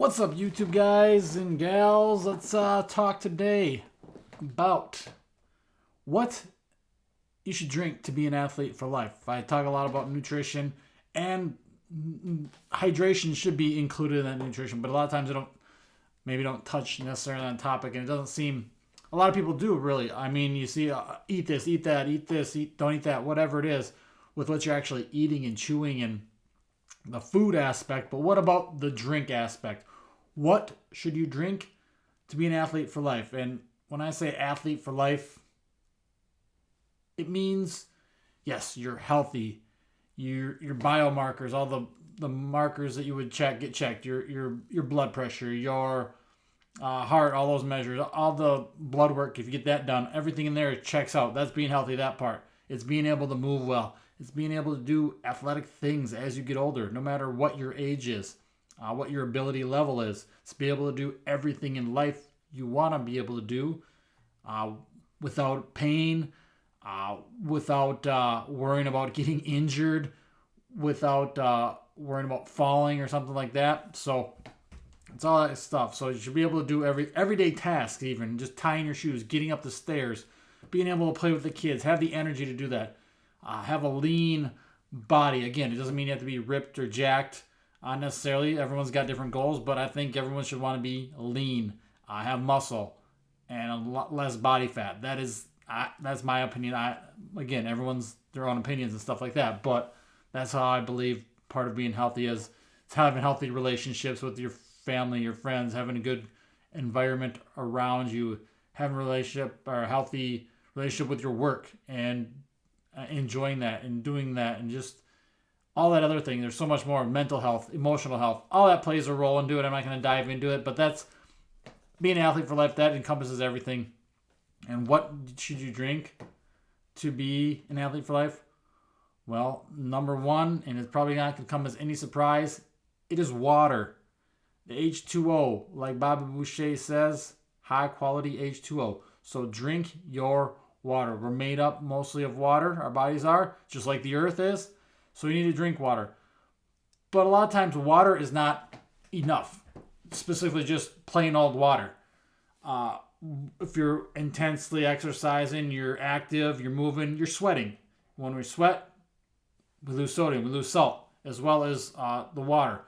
What's up, YouTube guys and gals? Let's talk today about what you should drink to be an athlete for life. I talk a lot about nutrition, and hydration should be included in that nutrition, but a lot of times I don't touch necessarily on topic, and it doesn't seem a lot of people do really. I mean, you see, eat this, eat that, eat this, don't eat that, whatever it is, with what you're actually eating and chewing and the food aspect. But what about the drink aspect? What should you drink to be an athlete for life? And when I say athlete for life, it means, yes, you're healthy. Your biomarkers, all the markers that you would get checked. Your blood pressure, your heart, all those measures, all the blood work. If you get that done, everything in there checks out. That's being healthy. That part. It's being able to move well. It's being able to do athletic things as you get older, no matter what your age is, what your ability level is. It's be able to do everything in life you want to be able to do without pain, without worrying about getting injured, without worrying about falling or something like that. So it's all that stuff. So you should be able to do everyday tasks, even just tying your shoes, getting up the stairs, being able to play with the kids, have the energy to do that. Have a lean body. Again, it doesn't mean you have to be ripped or jacked necessarily. Everyone's got different goals, but I think everyone should want to be lean, have muscle, and a lot less body fat. That's my opinion. Again, everyone's their own opinions and stuff like that, but that's how I believe part of being healthy is. It's having healthy relationships with your family, your friends, having a good environment around you, having a relationship or a healthy relationship with your work, and enjoying that and doing that, and just all that other thing. There's so much more. Mental health, emotional health, all that plays a role into it. I'm not going to dive into it, but that's being an athlete for life. That encompasses everything. And what should you drink to be an athlete for life? Well, number one, and it's probably not going to come as any surprise, it is water. The H2O, like Bobby Boucher says, high quality H2O. So drink your water. We're made up mostly of water. Our bodies are, just like the earth is. So you need to drink water. But a lot of times water is not enough. Specifically just plain old water. If you're intensely exercising, you're active, you're moving, you're sweating. When we sweat, we lose sodium, we lose salt, as well as the water.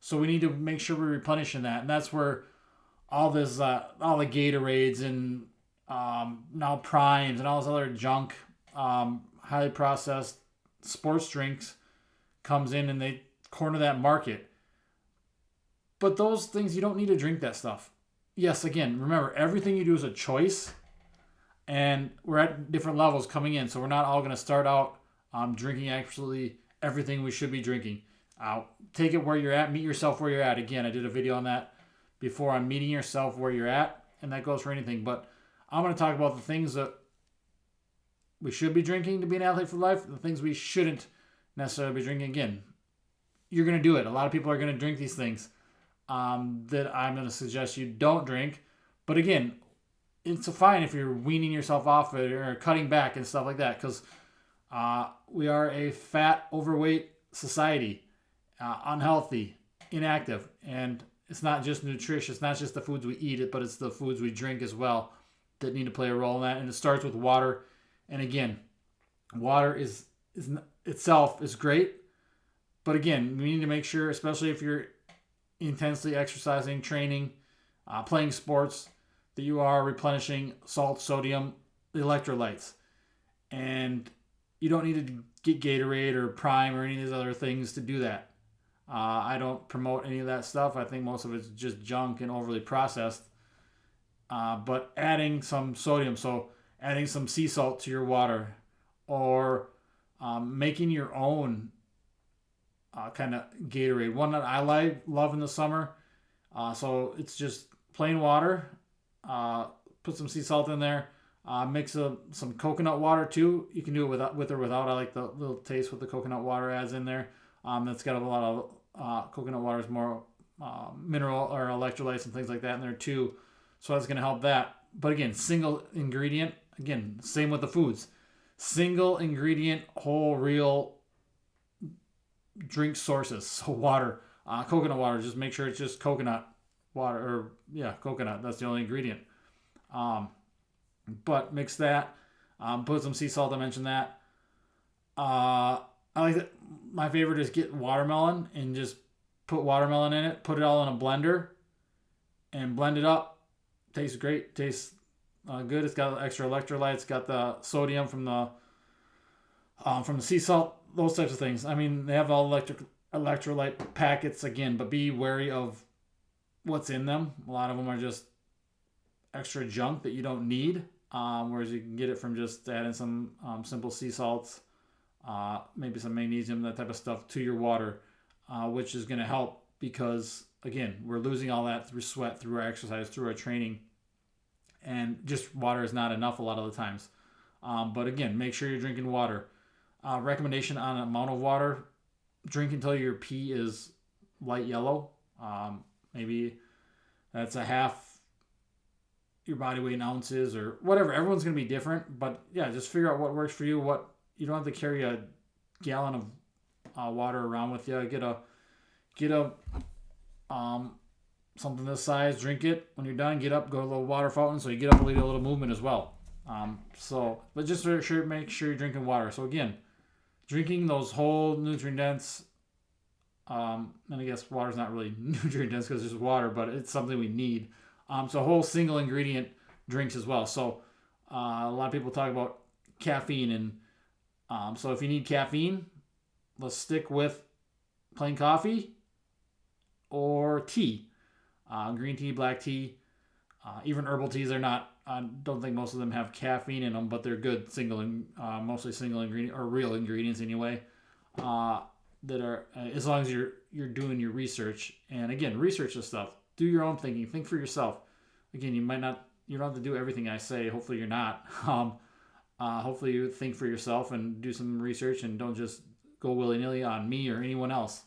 So we need to make sure we're replenishing that. And that's where all the Gatorades and now Primes and all this other junk, highly processed sports drinks comes in, and they corner that market. But those things, you don't need to drink that stuff. Yes, again, remember, everything you do is a choice, and we're at different levels coming in, so we're not all going to start out drinking absolutely everything we should be drinking. Take it where you're at, meet yourself where you're at. Again, I did a video on that before, on meeting yourself where you're at, and that goes for anything. But I'm going to talk about the things that we should be drinking to be an athlete for life, the things we shouldn't necessarily be drinking. Again, you're going to do it. A lot of people are going to drink these things that I'm going to suggest you don't drink. But again, it's fine if you're weaning yourself off it or cutting back and stuff like that, because we are a fat, overweight society, unhealthy, inactive, and it's not just nutrition. It's not just the foods we eat, but it's the foods we drink as well that need to play a role in that. And it starts with water. And again, water is itself is great, but again, we need to make sure, especially if you're intensely exercising, training, playing sports, that you are replenishing salt, sodium, electrolytes. And you don't need to get Gatorade or Prime or any of these other things to do that. I don't promote any of that stuff. I think most of it's just junk and overly processed. But adding some sodium, so adding some sea salt to your water, or making your own kind of Gatorade. One that I love in the summer. So it's just plain water. Put some sea salt in there. Mix some coconut water too. You can do it with or without. I like the little taste what the coconut water adds in there. That's got a lot of coconut water is more mineral or electrolytes and things like that in there too. So that's going to help that. But again, single ingredient. Again, same with the foods. Single ingredient, whole, real drink sources. So water. Coconut water, just make sure it's just coconut water, or yeah, coconut. That's the only ingredient. Um, but mix that. Put some sea salt. I mentioned that. I like that. My favorite is get watermelon and just put watermelon in it. Put it all in a blender and blend it up. Tastes great. Tastes good. It's got extra electrolytes. Got the sodium from the sea salt. Those types of things. I mean, they have all electrolyte packets again, but be wary of what's in them. A lot of them are just extra junk that you don't need. Whereas you can get it from just adding some simple sea salts, maybe some magnesium, that type of stuff to your water, which is going to help because, again, we're losing all that through sweat, through our exercise, through our training, and just water is not enough a lot of the times. But again, make sure you're drinking water. Recommendation on amount of water: drink until your pee is light yellow. Maybe that's a half your body weight in ounces or whatever. Everyone's going to be different, but yeah, just figure out what works for you. What you don't have to carry a gallon of water around with you. Get a something this size. Drink it when you're done. Get up, go to a little water fountain, so you get up and lead a little movement as well. But just make sure you're drinking water. So again, drinking those whole nutrient dense. And I guess water's not really nutrient dense because it's just water, but it's something we need. So whole single ingredient drinks as well. So a lot of people talk about caffeine, and so if you need caffeine, let's stick with plain coffee or tea, green tea, black tea, even herbal teas. Are not. I don't think most of them have caffeine in them, but they're good mostly single ingredient or real ingredients anyway. That are as long as you're doing your research, and again, research this stuff. Do your own thinking. Think for yourself. Again, you don't have to do everything I say. Hopefully you're not. Hopefully you think for yourself and do some research and don't just go willy-nilly on me or anyone else.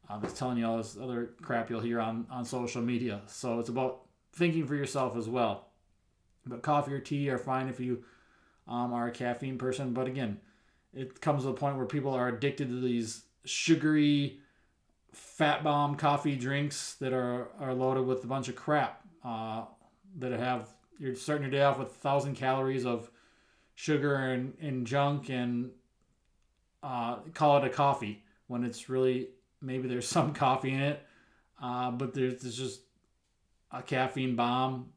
I'm just telling you all this other crap you'll hear on social media. So it's about thinking for yourself as well. But coffee or tea are fine if you are a caffeine person. But again, it comes to a point where people are addicted to these sugary fat bomb coffee drinks that are loaded with a bunch of crap you're starting your day off with 1,000 calories of sugar and junk, and call it a coffee when it's really maybe there's some coffee in it, but there's just a caffeine bomb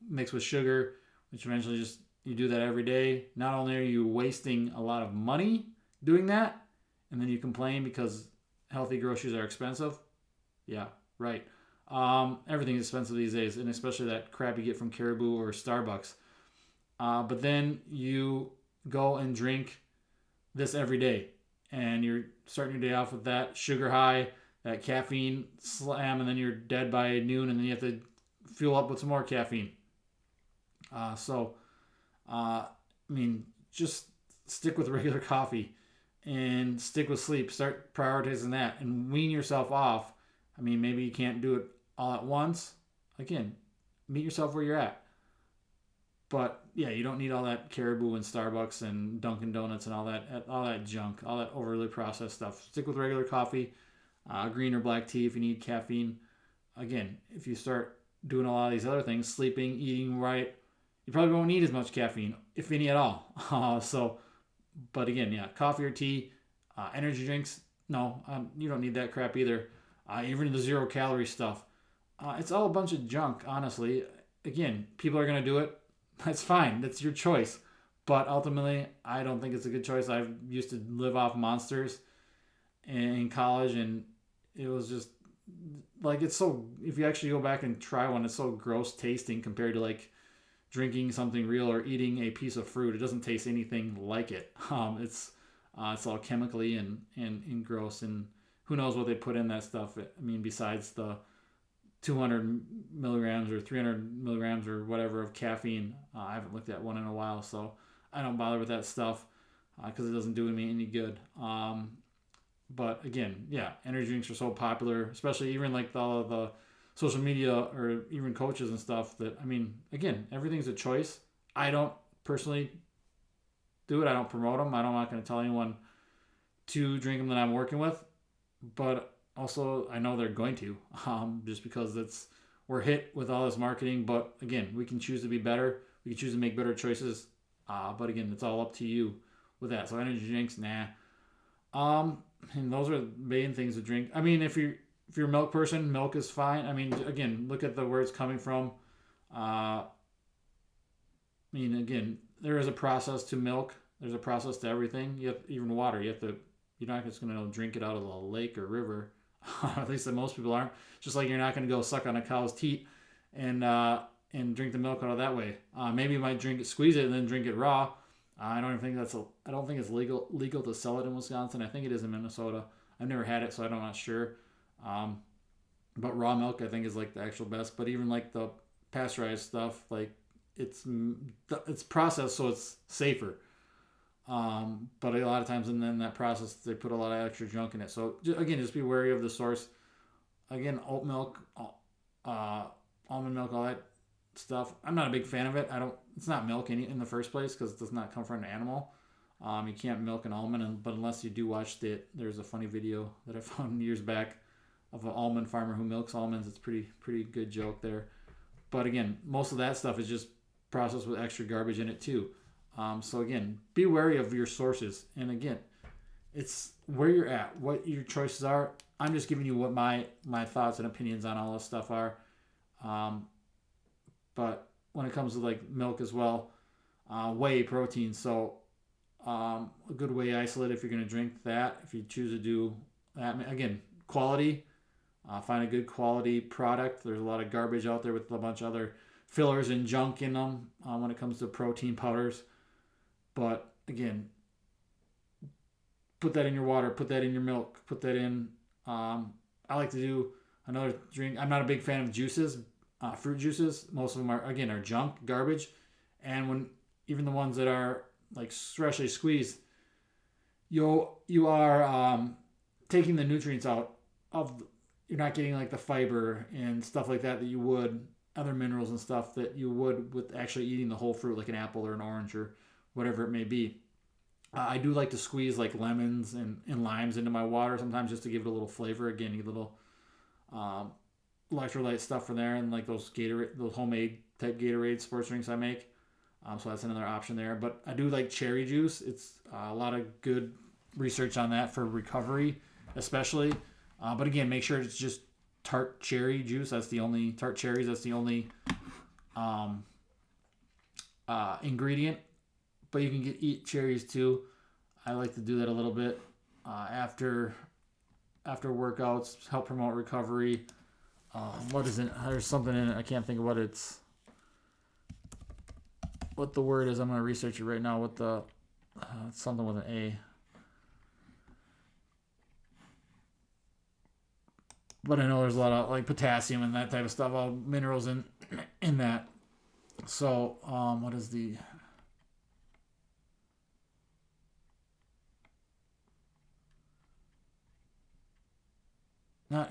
mixed with sugar, which eventually just you do that every day. Not only are you wasting a lot of money doing that, and then you complain because healthy groceries are expensive. Yeah, right. Everything's expensive these days, and especially that crap you get from Caribou or Starbucks. But then you go and drink this every day, and you're starting your day off with that sugar high, that caffeine slam, and then you're dead by noon, and then you have to fuel up with some more caffeine. Just stick with regular coffee and stick with sleep. Start prioritizing that and wean yourself off. Maybe you can't do it all at once. Again, meet yourself where you're at. But yeah, you don't need all that Caribou and Starbucks and Dunkin' Donuts and all that junk, all that overly processed stuff. Stick with regular coffee, green or black tea if you need caffeine. Again, if you start doing a lot of these other things, sleeping, eating right, you probably won't need as much caffeine, if any at all. But again, yeah, coffee or tea, energy drinks, no, you don't need that crap either. Even the 0 calorie stuff. It's all a bunch of junk, honestly. Again, people are going to do it. That's fine. That's your choice. But ultimately, I don't think it's a good choice. I used to live off Monsters in college, and it was just like, it's so, if you actually go back and try one, it's so gross tasting compared to like drinking something real or eating a piece of fruit. It doesn't taste anything like it. It's all chemically and gross, and who knows what they put in that stuff. Besides the 200 milligrams or 300 milligrams or whatever of caffeine. I haven't looked at one in a while, so I don't bother with that stuff because it doesn't do me any good. But again, yeah, energy drinks are so popular, especially even like the social media or even coaches and stuff that, again, everything's a choice. I don't personally do it. I don't promote them. I'm not going to tell anyone to drink them that I'm working with. But also I know they're going to, just because we're hit with all this marketing. But again, we can choose to be better. We can choose to make better choices. But again, it's all up to you with that. So energy drinks, nah. And those are the main things to drink. I mean, if you're a milk person, milk is fine. I mean, again, look at where it's coming from. I mean, again, there is a process to milk. There's a process to everything. You have even water. You're not just gonna drink it out of a lake or river. At least that most people aren't. Just like you're not gonna go suck on a cow's teat and drink the milk out of that way. Maybe you might squeeze it, and then drink it raw. I don't even think I don't think it's legal to sell it in Wisconsin. I think it is in Minnesota. I've never had it, so I'm not sure. Um, but raw milk, I think, is like the actual best. But even like the pasteurized stuff, like it's processed, so it's safer. But a lot of times, and then that process, they put a lot of extra junk in it. So again, just be wary of the source. Again, oat milk, almond milk, all that stuff. I'm not a big fan of it. I don't. It's not milk in the first place because it does not come from an animal. You can't milk an almond, but unless you do watch it, there's a funny video that I found years back of an almond farmer who milks almonds. It's pretty good joke there. But again, most of that stuff is just processed with extra garbage in it too. So again, be wary of your sources. And again, it's where you're at, what your choices are. I'm just giving you what my thoughts and opinions on all this stuff are. But when it comes to like milk as well, whey protein. So a good whey isolate if you're going to drink that. If you choose to do that, again, quality. Find a good quality product. There's a lot of garbage out there with a bunch of other fillers and junk in them when it comes to protein powders. But again, put that in your water, put that in your milk, put that in. I like to do another drink. I'm not a big fan of juices, fruit juices. Most of them are junk, garbage, and when even the ones that are like freshly squeezed, you are taking the nutrients out of. You're not getting like the fiber and stuff like that you would, other minerals and stuff that you would with actually eating the whole fruit, like an apple or an orange or whatever it may be. I do like to squeeze like lemons and limes into my water sometimes just to give it a little flavor. Again, a little electrolyte stuff from there, and like those homemade type Gatorade sports drinks I make. So that's another option there. But I do like cherry juice. It's a lot of good research on that for recovery, especially. But again, make sure it's just tart cherry juice. That's the only tart cherries. That's the only ingredient. But you can eat cherries too. I like to do that a little bit after workouts, help promote recovery. What is it? There's something in it. I can't think of what the word is. I'm gonna research it right now. What the something with an A. But I know there's a lot of like potassium and that type of stuff, all minerals in that. So what is the?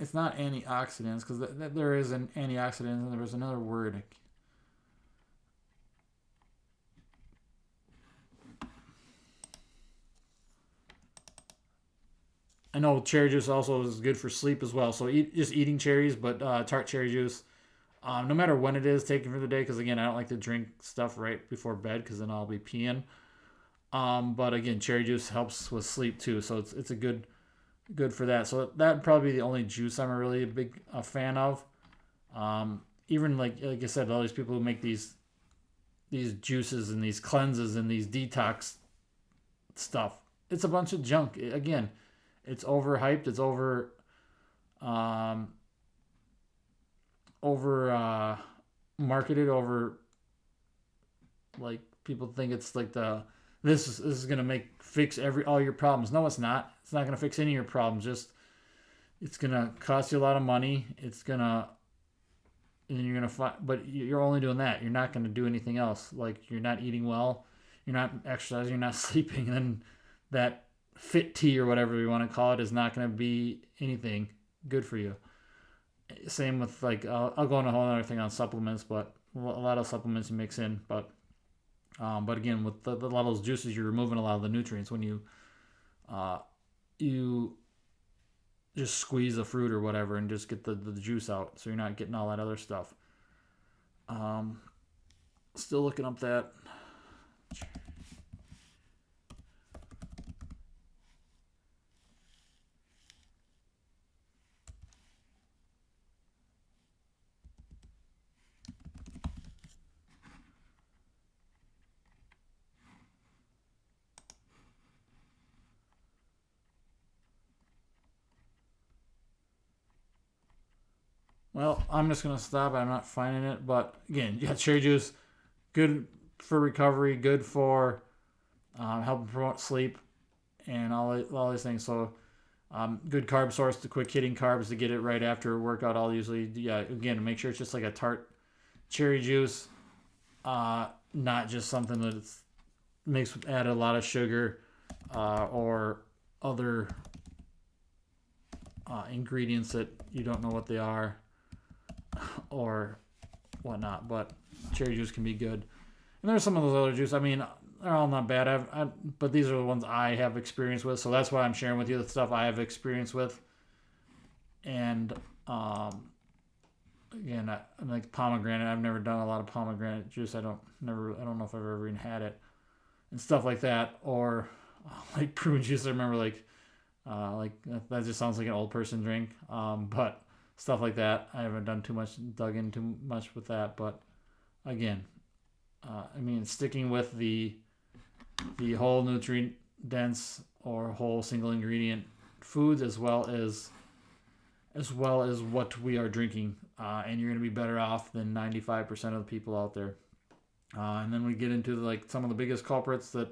It's not antioxidants because there is an antioxidant and there was another word. I know cherry juice also is good for sleep as well. So just eating cherries, but tart cherry juice. No matter when it is taken for the day, because again, I don't like to drink stuff right before bed because then I'll be peeing. But again, cherry juice helps with sleep too, so it's a good for that. So that'd probably be the only juice I'm really a big fan of. Even like I said, all these people who make these juices and these cleanses and these detox stuff, it's a bunch of junk. Again, it's overhyped. It's over marketed. Over like people think it's like this is gonna fix all your problems. No, it's not. It's not gonna fix any of your problems. Just it's gonna cost you a lot of money. And you're gonna find, but you're only doing that. You're not gonna do anything else. Like you're not eating well, you're not exercising, you're not sleeping. And then that fit tea or whatever you want to call it is not gonna be anything good for you. Same with like I'll go on a whole other thing on supplements, but a lot of supplements you mix in, but again, with a lot of those juices, you're removing a lot of the nutrients when you just squeeze the fruit or whatever and just get the juice out, so you're not getting all that other stuff. Um, Still looking up that. Well, I'm just gonna stop. I'm not finding it, but again, yeah, cherry juice, good for recovery, good for helping promote sleep, and all these things. So, good carb source, the quick hitting carbs to get it right after a workout. I'll usually, yeah, again, make sure it's just like a tart cherry juice, not just something that's mixed with add a lot of sugar or other ingredients that you don't know what they are or whatnot. But cherry juice can be good. And there's some of those other juices. I mean, they're all not bad. But these are the ones I have experience with, so that's why I'm sharing with you the stuff I have experience with. And again, I like pomegranate. I've never done a lot of pomegranate juice. I don't know if I've ever even had it and stuff like that. Or like prune juice. I remember like that just sounds like an old person drink. But stuff like that, I haven't dug in too much with that. But again, I mean, sticking with the whole nutrient dense or whole single ingredient foods as well as what we are drinking, and you're going to be better off than 95% of the people out there. And then we get into like some of the biggest culprits that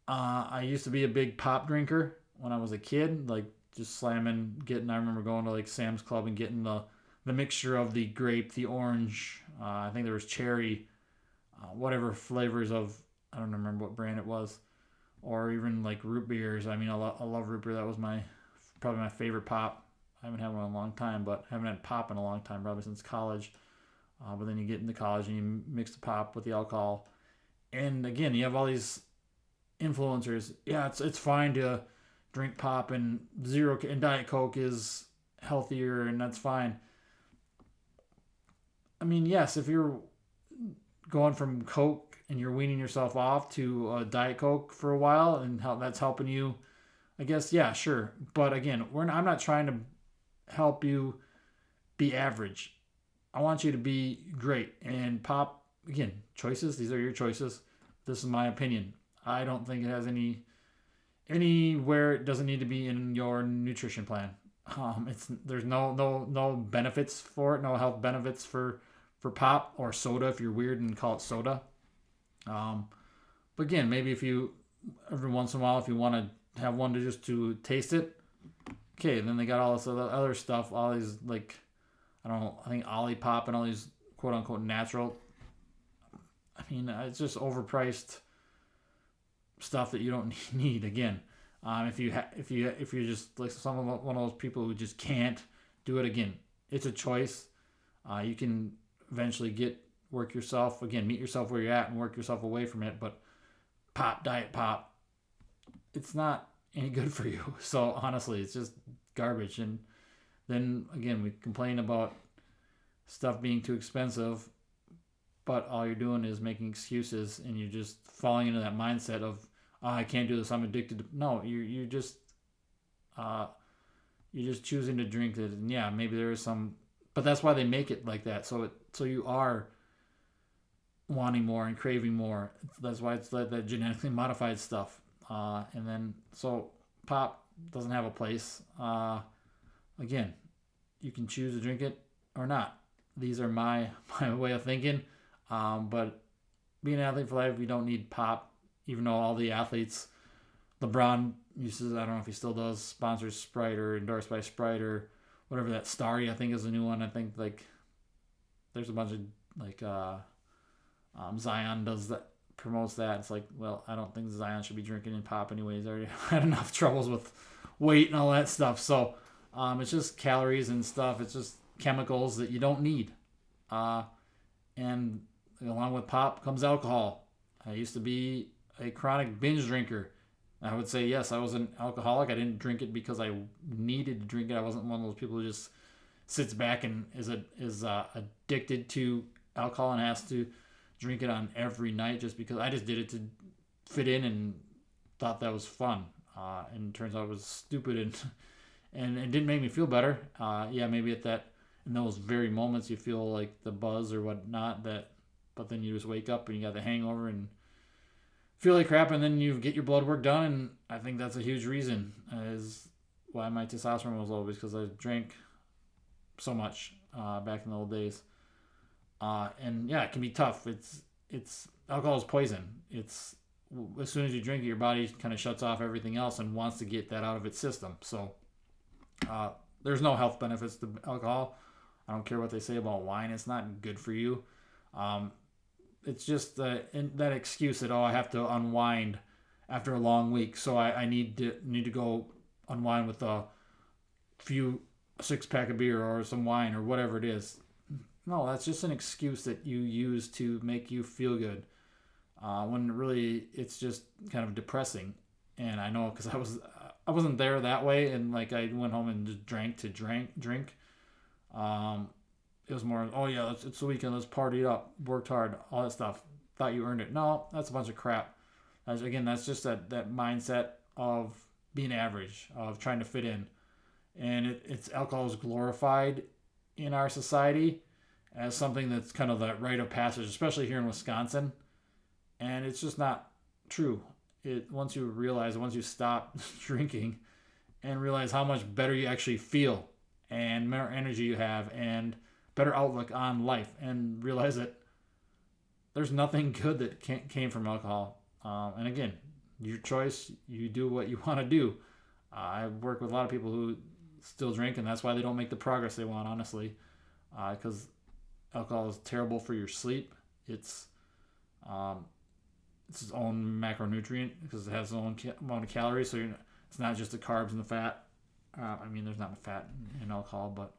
I used to be a big pop drinker when I was a kid, like just slamming, I remember going to like Sam's Club and getting the mixture of the grape, the orange, I think there was cherry, whatever flavors of, I don't remember what brand it was, or even like root beers. I mean, I love root beer. That was probably my favorite pop. I haven't had one in a long time, but haven't had pop in a long time, probably since college. But then you get into college and you mix the pop with the alcohol, and again, you have all these influencers. Yeah, it's fine to drink pop, and zero and Diet Coke is healthier, and that's fine. I mean, yes, if you're going from Coke and you're weaning yourself off to Diet Coke for a while, and how that's helping you, I guess, yeah, sure. But again, I'm not trying to help you be average. I want you to be great. And pop, again, choices. These are your choices. This is my opinion. I don't think it has anywhere it doesn't need to be in your nutrition plan. There's no benefits for it, no health benefits for pop or soda if you're weird and call it soda. But again, maybe if you every once in a while if you want to have one to taste it, okay. Then they got all this other stuff, all these like I don't know, I think Olipop and all these quote unquote natural. I mean, it's just overpriced stuff that you don't need. Again, if you're just like one of those people who just can't do it, again, it's a choice. You can eventually meet yourself where you're at and work yourself away from it. But diet pop, it's not any good for you. So honestly, it's just garbage. And then again, we complain about stuff being too expensive, but all you're doing is making excuses, and you're just falling into that mindset of, oh, I can't do this, I'm addicted to. No, you're just choosing to drink it. And yeah, maybe there is some, but that's why they make it like that. So you are wanting more and craving more. That's why it's that genetically modified stuff. And then so pop doesn't have a place. Again, you can choose to drink it or not. These are my way of thinking. But being an athlete for life, you don't need pop. Even though all the athletes, LeBron uses, I don't know if he still does, sponsors Sprite or endorsed by Sprite or whatever that Starry, I think is a new one. I think like there's a bunch of like Zion does that, promotes that. It's like, well, I don't think Zion should be drinking in pop anyways. I already had enough troubles with weight and all that stuff. So it's just calories and stuff. It's just chemicals that you don't need. And along with pop comes alcohol. I used to be a chronic binge drinker. I would say yes, I was an alcoholic. I didn't drink it because I needed to drink it. I wasn't one of those people who just sits back and is addicted to alcohol and has to drink it on every night just because. I just did it to fit in and thought that was fun. And it turns out it was stupid and it didn't make me feel better. Yeah, maybe at that in those very moments you feel like the buzz or whatnot but then you just wake up and you got the hangover and feel like crap, and then you get your blood work done, and I think that's a huge reason is why my testosterone was low, because I drank so much back in the old days. And yeah, it can be tough. It's alcohol is poison. It's as soon as you drink it, your body kind of shuts off everything else and wants to get that out of its system. So there's no health benefits to alcohol. I don't care what they say about wine. It's not good for you. It's just that excuse that, oh, I have to unwind after a long week, so I need to go unwind with a few six pack of beer or some wine or whatever it is. No, that's just an excuse that you use to make you feel good. When really it's just kind of depressing. And I know because I wasn't there that way, and like I went home and just drank to drink. It was more, oh yeah, it's the weekend, let's party it up, worked hard, all that stuff. Thought you earned it. No, that's a bunch of crap. That's just that mindset of being average, of trying to fit in. And it's alcohol is glorified in our society as something that's kind of that rite of passage, especially here in Wisconsin. And it's just not true. Once you stop drinking and realize how much better you actually feel and more energy you have and better outlook on life, and realize that there's nothing good that came from alcohol. And again, your choice. You do what you want to do. I work with a lot of people who still drink, and that's why they don't make the progress they want, honestly, because alcohol is terrible for your sleep. It's its own macronutrient because it has its own amount of calories. So it's not just the carbs and the fat. There's not fat in alcohol, but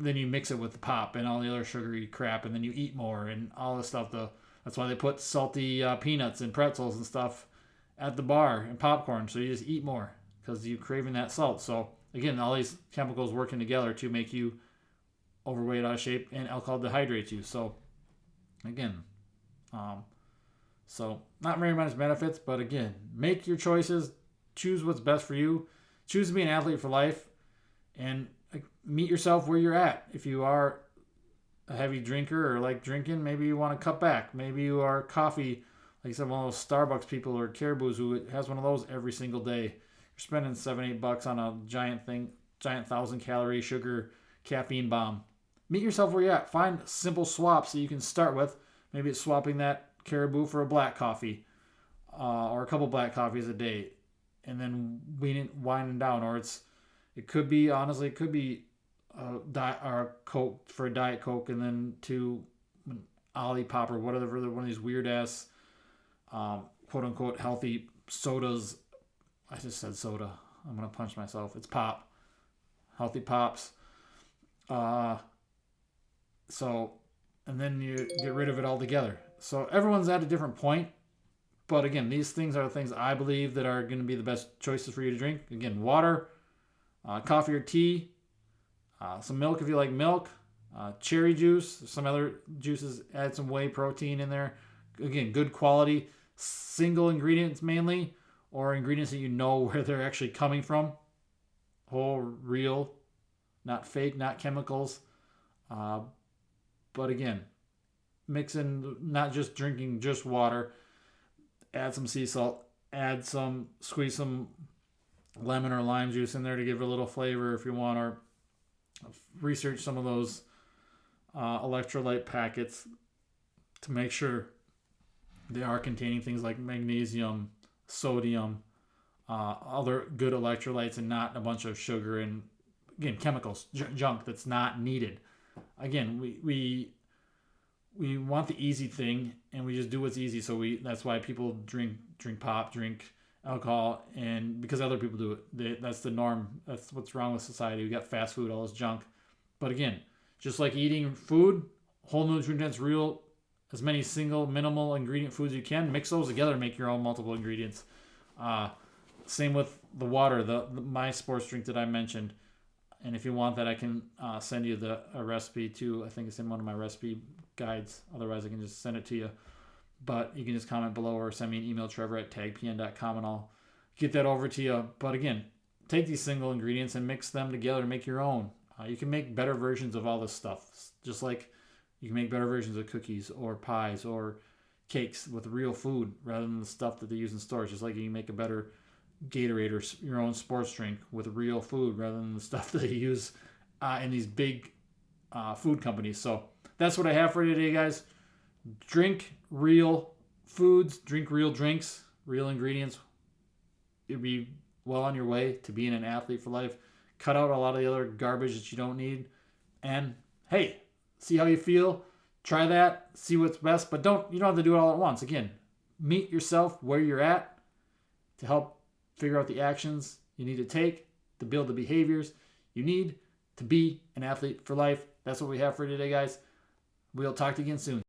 then you mix it with the pop and all the other sugary crap, and then you eat more and all this stuff. That's why they put salty peanuts and pretzels and stuff at the bar and popcorn, so you just eat more because you're craving that salt. So again, all these chemicals working together to make you overweight, out of shape, and alcohol dehydrates you. So again, so not very much benefits, but again, make your choices, choose what's best for you, choose to be an athlete for life, and meet yourself where you're at. If you are a heavy drinker or like drinking, maybe you want to cut back. Maybe you are coffee, like I said, one of those Starbucks people or Caribou's who has one of those every single day. You're spending $7-8 on a giant 1,000-calorie sugar caffeine bomb. Meet yourself where you're at. Find simple swaps that you can start with. Maybe it's swapping that Caribou for a black coffee or a couple black coffees a day, and then winding down. Or it could be a Coke for a Diet Coke, and then to Olipop or whatever, one of these weird ass quote unquote healthy sodas. I just said soda. I'm gonna punch myself. It's pop, healthy pops. And then you get rid of it altogether. So everyone's at a different point. But again, these things are the things I believe that are going to be the best choices for you to drink. Again, water, coffee or tea, some milk if you like milk, cherry juice, some other juices, add some whey protein in there. Again, good quality, single ingredients mainly, or ingredients that you know where they're actually coming from. Whole, real, not fake, not chemicals. But again, mix in, not just drinking just water. Add some sea salt. Squeeze some lemon or lime juice in there to give it a little flavor if you want. Or research some of those electrolyte packets to make sure they are containing things like magnesium, sodium, other good electrolytes, and not a bunch of sugar and, again, chemicals, junk that's not needed. Again, we want the easy thing, and we just do what's easy. So that's why people drink pop, drink alcohol, and because other people do it. That's the norm. That's what's wrong with society. We got fast food, all this junk. But again, just like eating food, whole nutrients, real, as many single minimal ingredient foods you can, mix those together and make your own multiple ingredients. Same with the water, my sports drink that I mentioned. And if you want that, I can send you a recipe too. I think it's in one of my recipe guides. Otherwise, I can just send it to you. But you can just comment below or send me an email, trevor@tagpn.com, and I'll get that over to you. But again, take these single ingredients and mix them together to make your own. You can make better versions of all this stuff. Just like you can make better versions of cookies or pies or cakes with real food rather than the stuff that they use in stores. Just like you can make a better Gatorade or your own sports drink with real food rather than the stuff that they use in these big food companies. So that's what I have for you today, guys. Drink real foods, drink real drinks, real ingredients. You'll be well on your way to being an athlete for life. Cut out a lot of the other garbage that you don't need. And hey, see how you feel. Try that. See what's best. But you don't have to do it all at once. Again, meet yourself where you're at to help figure out the actions you need to take to build the behaviors you need to be an athlete for life. That's what we have for you today, guys. We'll talk to you again soon.